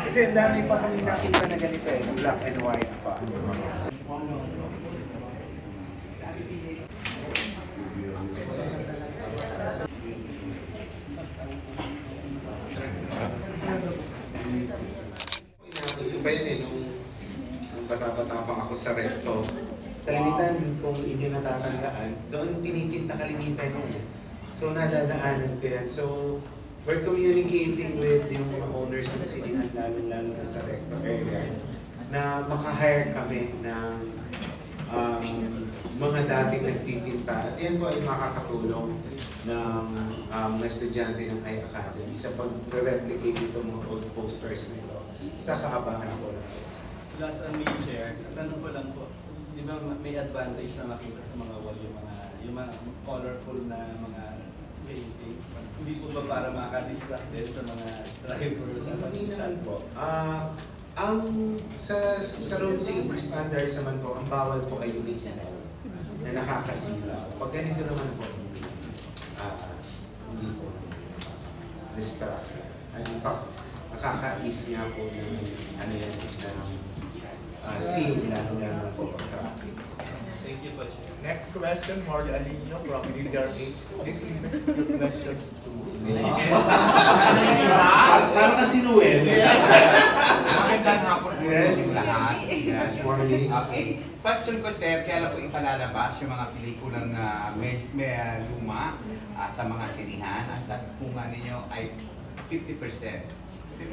Kasi ang dami pa kami nakita na ganito eh, black and white pa. Ito ba yun eh, nung bata-bata pa ako sa Recto. Kalimitan, kung inyo natatandaan, doon pinitit na kalimitan yun. So nadadaanan ko yan. So we're communicating with yung mga owners ng sinihan, lalo-lalo na sa Recto area, na maka-hire kami ng mga dating nagtitinta. At yan po ay makakatulong ng mga estudyante ng High Academy sa pag-replicate itong mga old posters na ito sa kaabangan ko lang. Last and main chair, tanong ko lang po, di ba may advantage na makita sa mga wall yung mga colorful na mga painting? Hindi po ba para makaka-distract din sa mga drivers? Hindi naman po. Ang sa road safety standards naman po, ang bawal po ay yung na nakakasila. Pag ganito naman po, hindi po distract. In fact, nakaka-ease nga po ng ano yan, ng scene na po pag-traffic. Thank you po. Next question, Marley Alino from DZRH. Please limit your questions to... Parang kasi Noel. Magandang hapon po sa inyong lahat. Yes, Marley. Okay. Question ko, sir, kaya lang po ipalalabas yung mga pelikulang may luma sa mga sinihan. Ang sabi po nga ninyo ay 50%.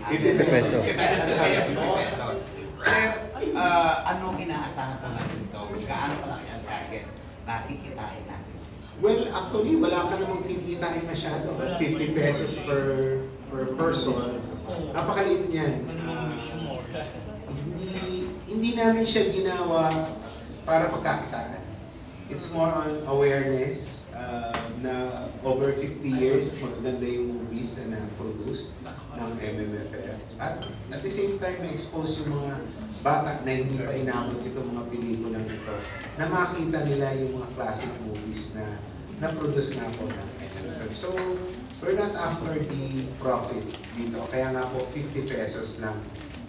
50 pesos. 50 pesos. Sir, anong inaasahan po natin ito? Gaano kalaki ang target na kikitain natin? Well, actually, wala ka namang kikitain masyado. 50 pesos per person. Napakaliit niyan. Hindi namin siya ginawa para pagkakitaan. It's more on awareness na over 50 years, maganda yung movies na na-produce ng MMFF. At the same time, ma-expose yung mga bata na hindi pa inabot itong mga pelikulang ito, na makita nila yung mga classic movies na na-produce nga po ng MMFF. So, we're not after the profit dito. Kaya nga po, 50 pesos lang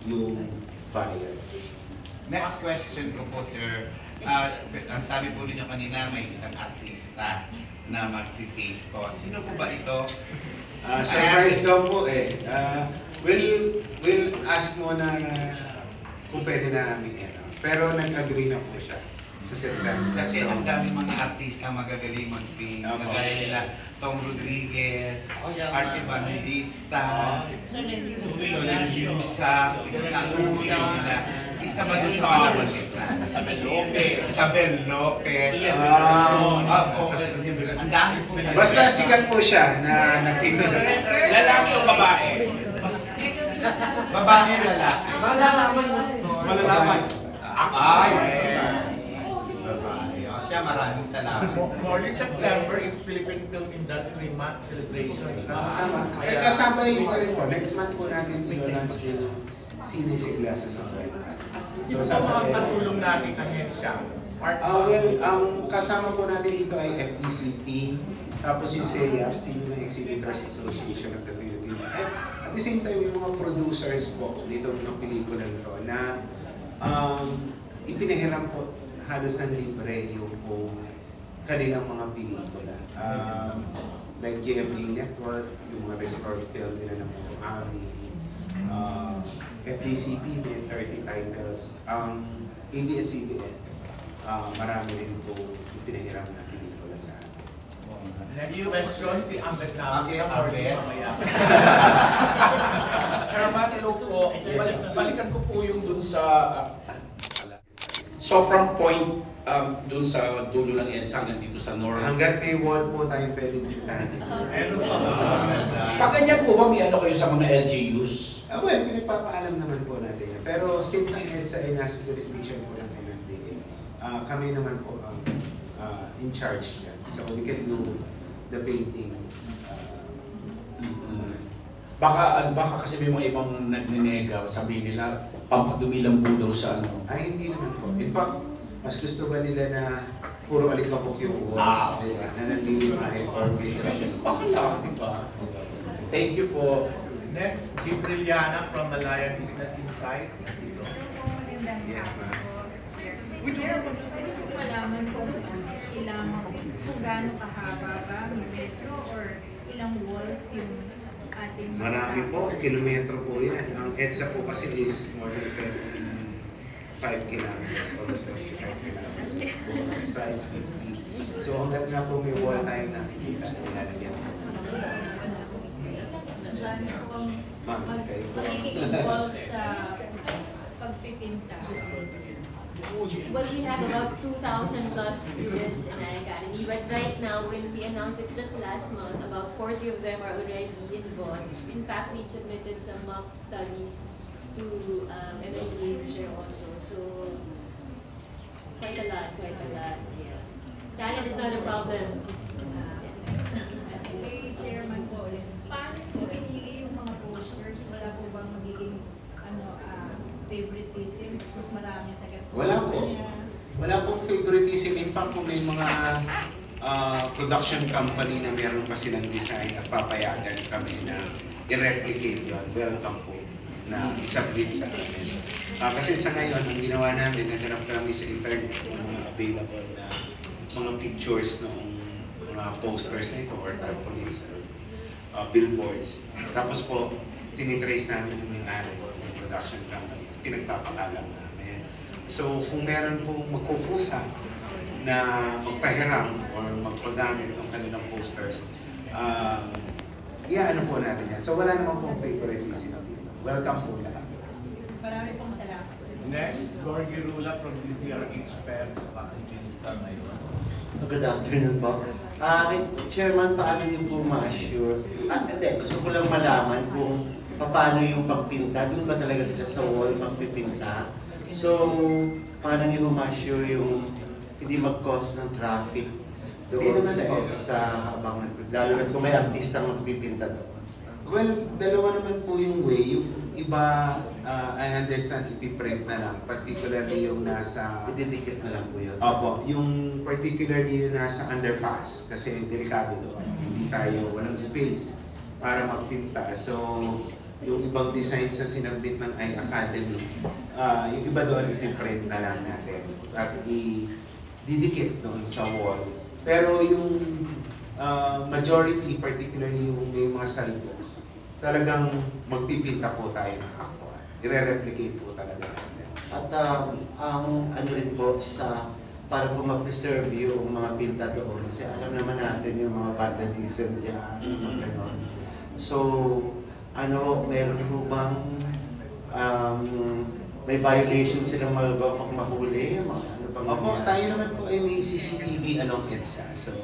yung bayad. Next question ko po, sir. Ang sabi po ninyo kanina, may isang artista na mag-prepay po. Sino po ba ito? Surprise daw po eh. We'll ask mo na kung pwede na namin i-announce. Pero nag-agree na po siya sa September. Kasi ang daming mga artista magagaling mag-pay. Kagaya nila Tom Rodriguez, Arte Evangelista, Solen Yusa, pinag-uusay nila. Isa ba doon sa mga nabanggit na? Isabel Lopez. Ang dami po na. Basta sikat po siya na nagpipin. Lalaki o babae? Babae, lalaki. Malalaman. Ay! Babae. O siya, maraming salamat. Marley, September is Philippine Film Industry Month celebration. Kasama yung next month po natin pinalaunch din yung Sine Sigla sa Samuel. Sino po mga katulong natin sa hensya? Ang kasama po natin dito ay FDCP, tapos yung CEAP, Cinema Exhibitors Association of the Philippines. At the same time, yung mga producers po dito ng pelikula nito na ipinahiram po halos ng libre yung kanilang mga pelikula. Like GMA Network, yung mga restored film nila ng Ami, FDCP may 30 titles. ABS-CBN, marami rin po pinahiram na pelikula sa atin. Next question, si Ambet na. Okay, Ambet. Chairman, hello po. Balikan ko po yung dun sa... So from point dun sa dulo ng EDSA hanggang dito sa north. Hanggat may wall po tayo pwedeng tintahan. Pag ganyan po ba may ano kayo sa mga LGUs? Well, pinagpapaalam naman po natin yan. Pero since ang EDSA ay nasa jurisdiction po ng MMDA, kami naman po ang in charge yan. So we can do the paintings. Baka kasi may mga ibang nagninega, sabihin nila, pampadumi lang po daw sa ano. Ay, hindi naman po. In fact, mas gusto ba nila na puro alikabok yung wall? Diba? Na nanlilimahin or may graffiti. Baka lang, di ba? Thank you po. Next, Jeep Liliana from Malaya Business Insight. Yes, ma'am. Pwede ko malaman kung kung gaano kahaba ba, metro or ilang walls yung ating Marami po, kilometro po yan. Ang EDSA po kasi is more than 5 kilometers, almost 25 kilometers. Besides 50. So hanggang nga po may wall tayo nakikita, nilalagyan po. Ma'am, kayo po. magiging involved sa pagpipinta? Well, we have about 2,000 plus students in our academy, but right now, when we announced it just last month, about 40 of them are already involved. In fact, we submitted some mock studies to MLA to share also. So, quite a lot. Yeah. Talent is not a problem. Kay Chairman po ulit, paano po pinili yung mga posters? Wala po bang magiging favoritism? Mas marami sa ganito. Wala po. Wala pong favoritism. In fact, kung may mga production company na meron pa silang design at papayagan kami na i-replicate yun, welcome po na isubmit sa amin. Kasi sa ngayon, ang ginawa namin, naghanap kami sa internet ng mga available na mga pictures ng mga posters na ito or tarpaulins or billboards. Tapos po, tinitrace namin yung may-ari ng production company at pinagpapakalam namin. So, kung meron pong magkukusa na magpahiram or magpagamit ng kanilang posters, ano po natin yan. So, wala naman pong favoritism. Welcome po lahat. Marami pong salamat. Next, Gorgie Rula from DZRH PEP, Minister ngayon. Good afternoon po. Chairman, paano niyo po ma-assure? Gusto ko lang malaman kung paano yung pagpinta. Doon ba talaga sila sa wall magpipinta? So, paano niyo ma-assure yung hindi mag-cause ng traffic doon sa EDSA habang lalo na kung may artistang magpipinta doon? Well, dalawa naman po yung way. Yung iba, I understand, ipiprint na lang. Particularly yung nasa... Ididikit na lang po yun? Opo, yung particularly yung nasa underpass. Kasi delikado doon. Hindi tayo, walang space para magpinta. So, yung ibang designs na sinabit ng iAcademy, yung iba doon ipiprint na lang natin. At ididikit doon sa wall. Pero yung majority, particularly yung may mga sidewalks, talagang magpipinta po tayo ng actual. I-replicate po talaga natin. At ang ano rin po para po ma-preserve yung mga pinta doon. Kasi alam naman natin yung mga vandalism dyan, mga ganon. So, meron po bang may violation silang magagawa pag mahuli? Opo, tayo naman po ay may CCTV along EDSA. So,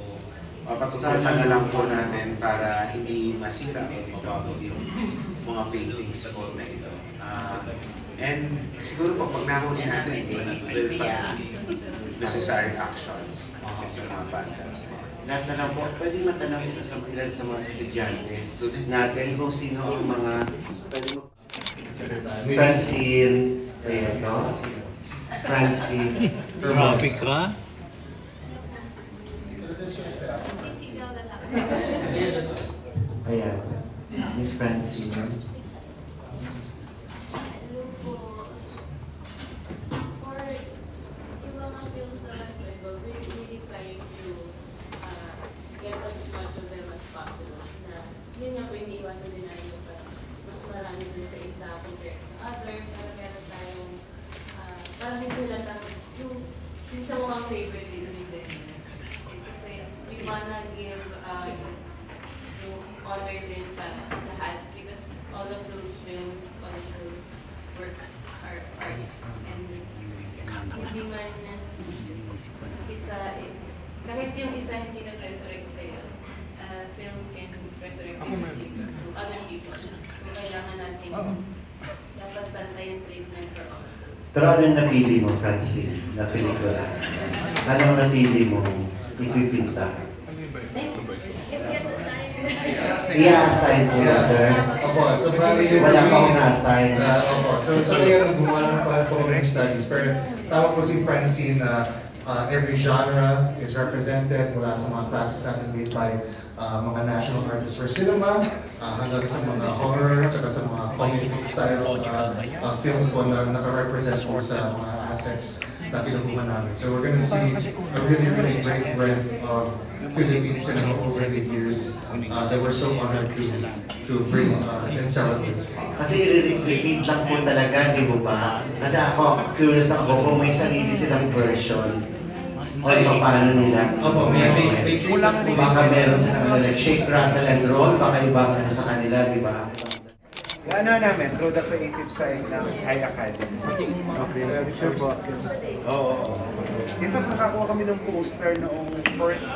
papatutunan na lang po natin para hindi masira o mabago yung mga paintings po na ito. And siguro po pag nahuli natin, we'll find necessary actions sa mga bandits na yan. Last na lang po, pwede matanong ilan sa mga estudyante natin kung sino ang mga Francine, Francine, Traffic ka? Ayan, Miss Francine. Hello po. For yung mga films naman, we're really trying to get as much of them as possible. Na yun nga po, iniiwasan din natin yung mas marami din sa isa compared sa other. Para meron tayong, parang hindi lang yung siya mukhang favorite din. Kasi we wanna give yung honor din sa lahat because all of those films, all of those works are art and hindi man isa, kahit yung isa hindi na-resurrect sa'yo, film can resurrect you to other people. So kailangan natin dapat bantay yung treatment for all of those. Pero anong napili mo, Francine, na pelikula? Anong napili mo ipipinta? I-assign mo na, sir? Opo, so bali Wala pa akong na-assign. Opo, so ngayon gumawa ng para studies. Pero tama po si Francine na every genre is represented mula sa mga classes natin made by mga national artists for cinema, hanggang sa mga horror, at sa mga comic book style films po na naka-represent po sa mga assets na kinukuha namin. So we're gonna see a really great breadth of Philippine cinema over the years that we're so honored to bring and celebrate. Kasi i-replicate lang po talaga, di ba? Kasi ako, curious ako kung may sarili silang version. O paano nila? Opo, may baka meron silang like shake, rattle, and roll, baka ibang ano sa kanila, di ba? Ano namin, through the creative side ng iAcademy. Okay, sure po. Oo. In fact, nakakuha kami ng poster noong first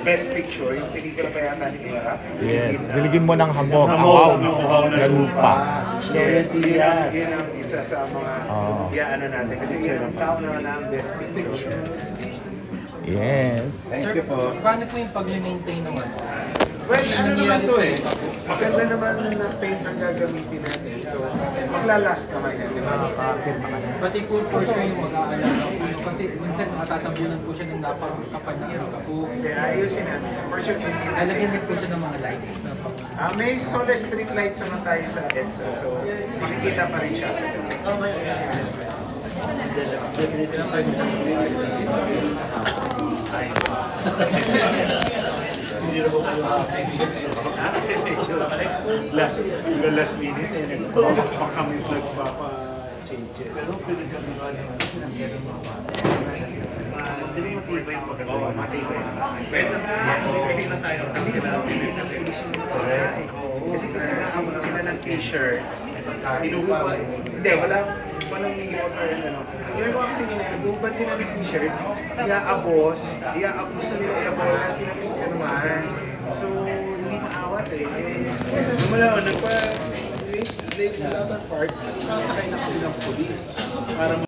Best Picture, yung pelikula pa yata ni Era. Yes, diligin mo ng hamog. Hamog na lupa. Yes, yan ang isa sa mga ano natin. Kasi yun ang kauna na ang Best Picture. Yes. Thank you po. Paano po yung pag-maintain naman? Well, ano naman to eh. Maganda naman na paint ang gagamitin natin. So, maglalast naman yan, di ba? Pati po for sure yung mag-aalala po. Kasi minsan matatabunan po siya ng napakakapal na kapo. Hindi, ayusin natin. For sure, Lalagyan din po siya ng mga lights na pang... may solar street lights naman tayo sa EDSA. So, makikita pa rin siya sa gabi. Hindi na po kayo last minute eh, nagpa kami nagpapa-changes. Pero pwede kami naman kasi nangyari mga bata. Matibay po. Oo, matibay naman. Kasi hindi na pilit ng pulis yung mga bata eh. Kasi kung nag-aabot sila ng t-shirts, inuupan. Hindi, walang iikot or ano. Ginagawa kasi nila, nag-uubad sila ng t-shirt, iaabos na nila iaabos, pinapis ka naman. So, hindi maawat eh. Lumalaw, late latter part, nakasakay na kami ng pulis para